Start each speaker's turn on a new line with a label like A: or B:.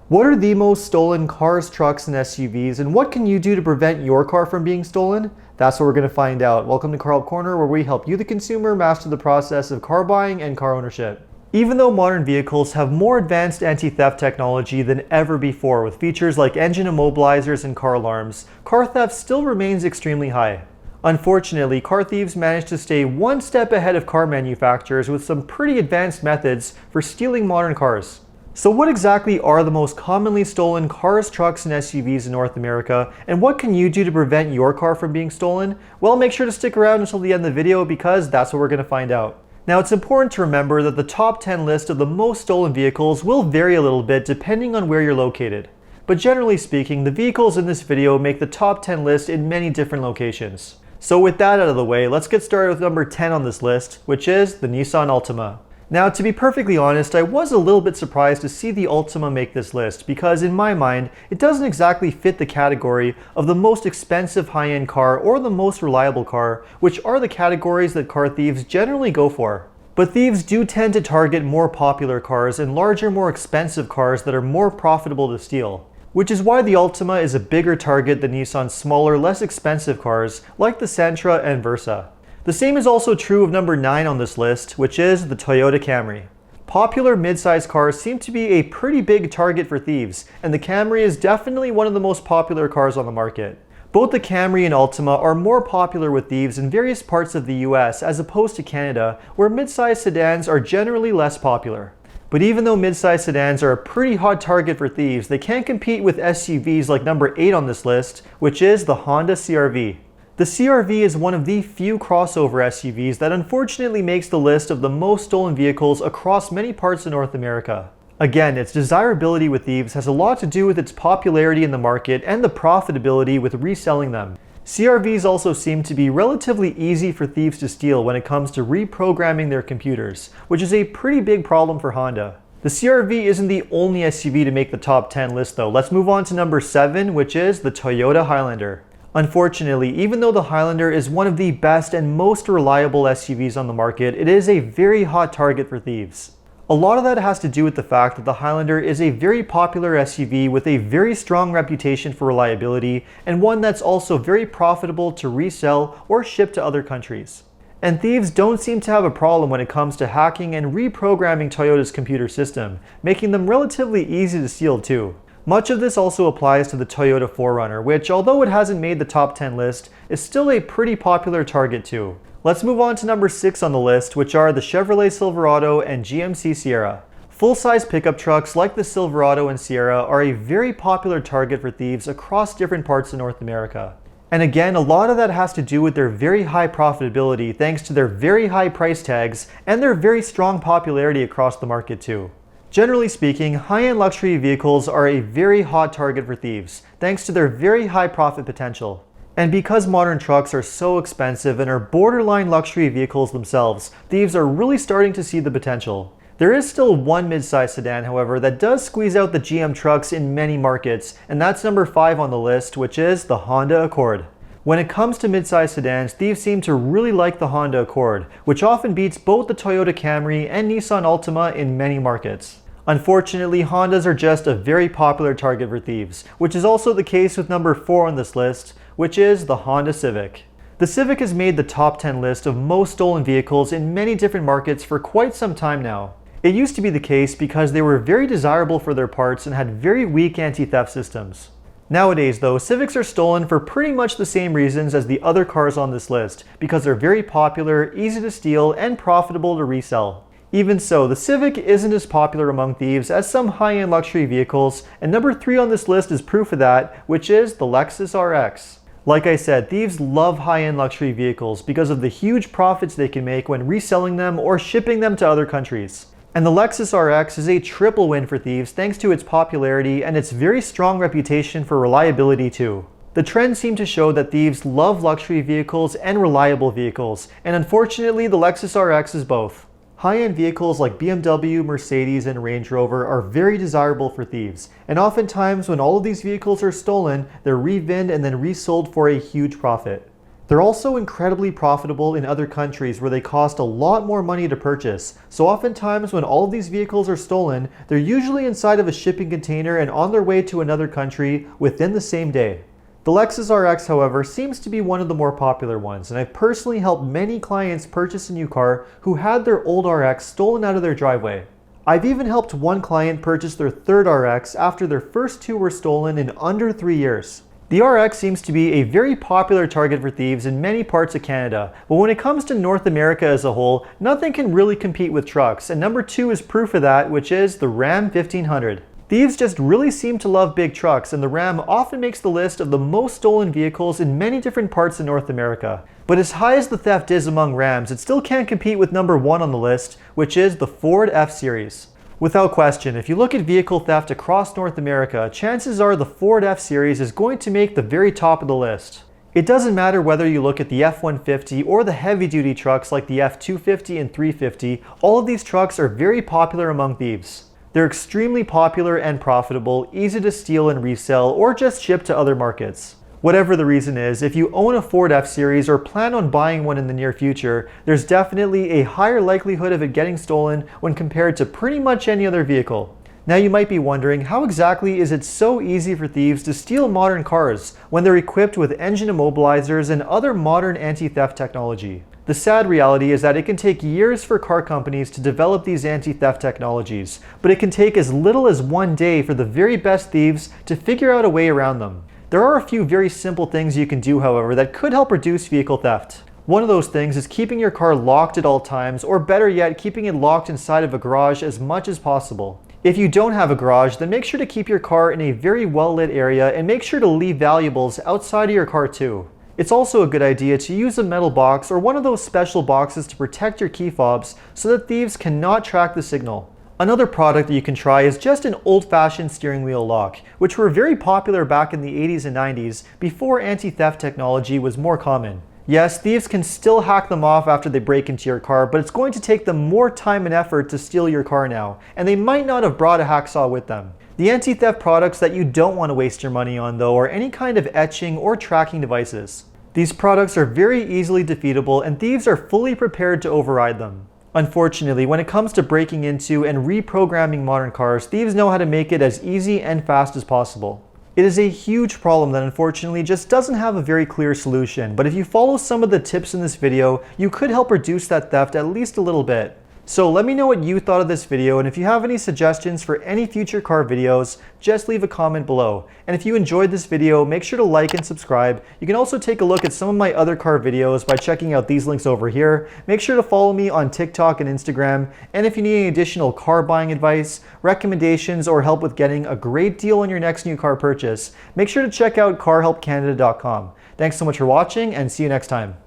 A: What are the most stolen cars, trucks, and SUVs, and what can you do to prevent your car from being stolen? That's what we're going to find out. Welcome to Car Help Corner, where we help you, the consumer, master the process of car buying and car ownership. Even though modern vehicles have more advanced anti-theft technology than ever before, with features like engine immobilizers and car alarms, car theft still remains extremely high. Unfortunately, car thieves manage to stay one step ahead of car manufacturers with some pretty advanced methods for stealing modern cars. So what exactly are the most commonly stolen cars, trucks, and SUVs in North America, and what can you do to prevent your car from being stolen? Well, make sure to stick around until the end of the video because that's what we're going to find out. Now, it's important to remember that the top 10 list of the most stolen vehicles will vary a little bit depending on where you're located. But generally speaking, the vehicles in this video make the top 10 list in many different locations. So with that out of the way, let's get started with number 10 on this list, which is the Nissan Altima. Now, to be perfectly honest, I was a little bit surprised to see the Altima make this list because in my mind, it doesn't exactly fit the category of the most expensive high-end car or the most reliable car, which are the categories that car thieves generally go for. But thieves do tend to target more popular cars and larger, more expensive cars that are more profitable to steal. Which is why the Altima is a bigger target than Nissan's smaller, less expensive cars like the Sentra and Versa. The same is also true of number 9 on this list, which is the Toyota Camry. Popular mid-size cars seem to be a pretty big target for thieves, and the Camry is definitely one of the most popular cars on the market. Both the Camry and Altima are more popular with thieves in various parts of the US as opposed to Canada, where mid-size sedans are generally less popular. But even though mid-size sedans are a pretty hot target for thieves, they can't compete with SUVs like number 8 on this list, which is the Honda CR-V. The CR-V is one of the few crossover SUVs that unfortunately makes the list of the most stolen vehicles across many parts of North America. Again, its desirability with thieves has a lot to do with its popularity in the market and the profitability with reselling them. CR-Vs also seem to be relatively easy for thieves to steal when it comes to reprogramming their computers, which is a pretty big problem for Honda. The CR-V isn't the only SUV to make the top 10 list though. Let's move on to number 7, which is the Toyota Highlander. Unfortunately, even though the Highlander is one of the best and most reliable SUVs on the market, it is a very hot target for thieves. A lot of that has to do with the fact that the Highlander is a very popular SUV with a very strong reputation for reliability and one that's also very profitable to resell or ship to other countries. And thieves don't seem to have a problem when it comes to hacking and reprogramming Toyota's computer system, making them relatively easy to steal too. Much of this also applies to the Toyota 4Runner, which, although it hasn't made the top 10 list, is still a pretty popular target too. Let's move on to number 6 on the list, which are the Chevrolet Silverado and GMC Sierra. Full-size pickup trucks like the Silverado and Sierra are a very popular target for thieves across different parts of North America. And again, a lot of that has to do with their very high profitability thanks to their very high price tags and their very strong popularity across the market too. Generally speaking, high-end luxury vehicles are a very hot target for thieves, thanks to their very high profit potential. And because modern trucks are so expensive and are borderline luxury vehicles themselves, thieves are really starting to see the potential. There is still one mid-size sedan, however, that does squeeze out the GM trucks in many markets, and that's number 5 on the list, which is the Honda Accord. When it comes to mid-size sedans, thieves seem to really like the Honda Accord, which often beats both the Toyota Camry and Nissan Altima in many markets. Unfortunately, Hondas are just a very popular target for thieves, which is also the case with number 4 on this list, which is the Honda Civic. The Civic has made the top 10 list of most stolen vehicles in many different markets for quite some time now. It used to be the case because they were very desirable for their parts and had very weak anti-theft systems. Nowadays though, Civics are stolen for pretty much the same reasons as the other cars on this list, because they're very popular, easy to steal, and profitable to resell. Even so, the Civic isn't as popular among thieves as some high-end luxury vehicles, and number 3 on this list is proof of that, which is the Lexus RX. Like I said, thieves love high-end luxury vehicles because of the huge profits they can make when reselling them or shipping them to other countries. And the Lexus RX is a triple win for thieves thanks to its popularity and its very strong reputation for reliability too. The trends seem to show that thieves love luxury vehicles and reliable vehicles, and unfortunately the Lexus RX is both. High-end vehicles like BMW, Mercedes, and Range Rover are very desirable for thieves, and oftentimes when all of these vehicles are stolen, they're revinned and then resold for a huge profit. They're also incredibly profitable in other countries where they cost a lot more money to purchase. So oftentimes when all of these vehicles are stolen, they're usually inside of a shipping container and on their way to another country within the same day. The Lexus RX, however, seems to be one of the more popular ones, and I've personally helped many clients purchase a new car who had their old RX stolen out of their driveway. I've even helped one client purchase their third RX after their first two were stolen in under 3 years. The RX seems to be a very popular target for thieves in many parts of Canada, but when it comes to North America as a whole, nothing can really compete with trucks, and number 2 is proof of that, which is the Ram 1500. Thieves just really seem to love big trucks, and the Ram often makes the list of the most stolen vehicles in many different parts of North America. But as high as the theft is among Rams, it still can't compete with number 1 on the list, which is the Ford F-Series. Without question, if you look at vehicle theft across North America, chances are the Ford F-Series is going to make the very top of the list. It doesn't matter whether you look at the F-150 or the heavy-duty trucks like the F-250 and 350, all of these trucks are very popular among thieves. They're extremely popular and profitable, easy to steal and resell, or just ship to other markets. Whatever the reason is, if you own a Ford F-Series or plan on buying one in the near future, there's definitely a higher likelihood of it getting stolen when compared to pretty much any other vehicle. Now you might be wondering, how exactly is it so easy for thieves to steal modern cars when they're equipped with engine immobilizers and other modern anti-theft technology? The sad reality is that it can take years for car companies to develop these anti-theft technologies, but it can take as little as 1 day for the very best thieves to figure out a way around them. There are a few very simple things you can do, however, that could help reduce vehicle theft. One of those things is keeping your car locked at all times, or better yet, keeping it locked inside of a garage as much as possible. If you don't have a garage, then make sure to keep your car in a very well-lit area and make sure to leave valuables outside of your car too. It's also a good idea to use a metal box or one of those special boxes to protect your key fobs so that thieves cannot track the signal. Another product that you can try is just an old-fashioned steering wheel lock, which were very popular back in the 80s and 90s before anti-theft technology was more common. Yes, thieves can still hack them off after they break into your car, but it's going to take them more time and effort to steal your car now, and they might not have brought a hacksaw with them. The anti-theft products that you don't want to waste your money on, though, are any kind of etching or tracking devices. These products are very easily defeatable, and thieves are fully prepared to override them. Unfortunately, when it comes to breaking into and reprogramming modern cars, thieves know how to make it as easy and fast as possible. It is a huge problem that unfortunately just doesn't have a very clear solution, but if you follow some of the tips in this video, you could help reduce that theft at least a little bit. So let me know what you thought of this video, and if you have any suggestions for any future car videos, just leave a comment below. And if you enjoyed this video, make sure to like and subscribe. You can also take a look at some of my other car videos by checking out these links over here. Make sure to follow me on TikTok and Instagram. And if you need any additional car buying advice, recommendations, or help with getting a great deal on your next new car purchase, make sure to check out carhelpcanada.com. Thanks so much for watching, and see you next time.